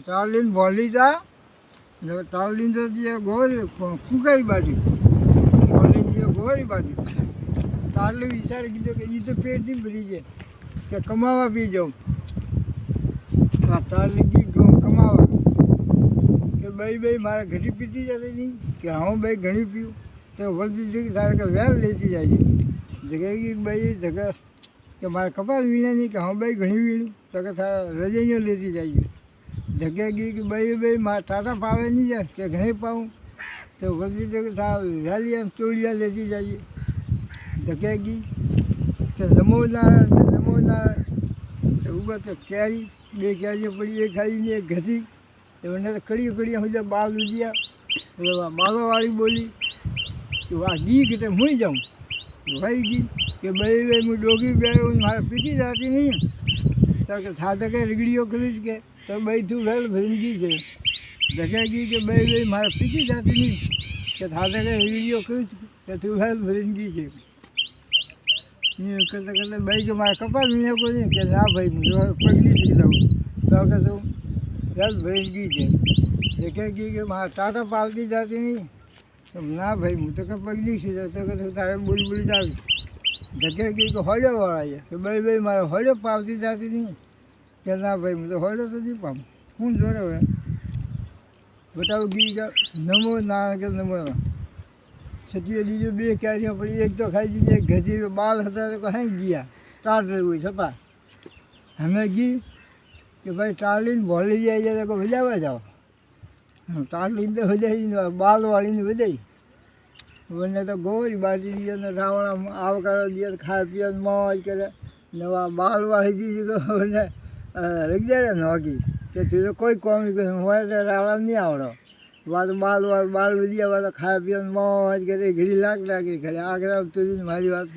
તાલીન બોલી જા તાલીન તો જે ગોરી કુકારી બાજી બોલી જે ગોરી બાજી તારલે વિચાર કીધો કે એ તો પેટ નહીં ભરી જાય કે કમાવા પી જાઉં તારલે કી કમાવા કે ભાઈ મારે ઘડી પીતી જતી નહીં કે હું ભાઈ ઘણી પીવું તો વળતી જગ્યા તારે કે વેલ લેતી જાય જગ્યાએ કે ભાઈ જગ્યા કે મારે કપાસ વીણે નહીં કે હું ભાઈ ઘણી વીણું તો કે તારા રજાઈઓ લેતી જાય જગ્યા ગઈ કે ભાઈ મારે ટાટા પાવે નહીં જાય કે ઘણી પાવું તો વળતી જગ્યા તારા વેલિયા ચોળિયા લેતી જઈએ જગ્યા ગઈ કે નમો નારાયણ તો ઉભા તો કેરી બે કેરીઓ પડી એ ખાઈને એક ઘસી મને તો કડીઓ સુધી બાલ ઉદ્યા બાલોવાળી બોલી કે આ ગી કે તે હું જાઉં ભાઈ ગઈ કે ભાઈ હું ડોગી બેરું મારે પીતી જતી નહીં તો કે થાતે કે રીગડીઓ કરીશ કે તો ભાઈ તું વેલ ભરીને ગઈ છે જગ્યા ગઈ કે ભાઈ મારે પીતી જતી નહીં કે થાતે કે રીગડીઓ કરીશ કે તું વેલ ભરીને ગઈ છે કરતાં કરતાં ભાઈ કે મારે કપાસ વીણે કોઈ નહીં કે ના ભાઈ હું પગલી શીખી દઉં તો કે તું વેલ ભરીને ગઈ છે જગ્યા ગઈ કે મારે ટાટા પાલતી જતી નહીં તો ના ભાઈ હું તો કંઈ પગલી શીખી તો કે તું તારે બોલી જાવી જગ્યા ગઈ કે હોડો વાળાએ કે ભાઈ મારે હોડો પાવતી જતી નહીં કે ના ભાઈ હું તો હોડો તો નહીં પામ હું જોડે હવે બતાવું ગઈ કે નમો નારાયણ કે નમો છઠ્ઠીએ બીજો બે કેરીઓ પડી એક તો ખાઈ દીધી એક ઘસી બાલ હતા તો કઈ ગયા ટાટ રહેવું છપા અમે ગઈ કે ભાઈ ટાળીને ભોલી જાય તો વજાવા જાઓ ટાળીને તો વજાઈ બાલવાળીને વજાઈ બંને તો ગોરી બાજી દીધે ને રાવણા આવકારો દીધે ખાય પીએ મોજ કરે નવા બાલવાળી દીધી તો મને રગજાડે નોકી કે તું તો કોઈ કોમ નહીં હોય તો રાવણા નહીં આવડો વાત બાલ વધી વા તો ખાય પીએ મોજ કરે ઘડી લાગી ઘડી આગળ મારી વાત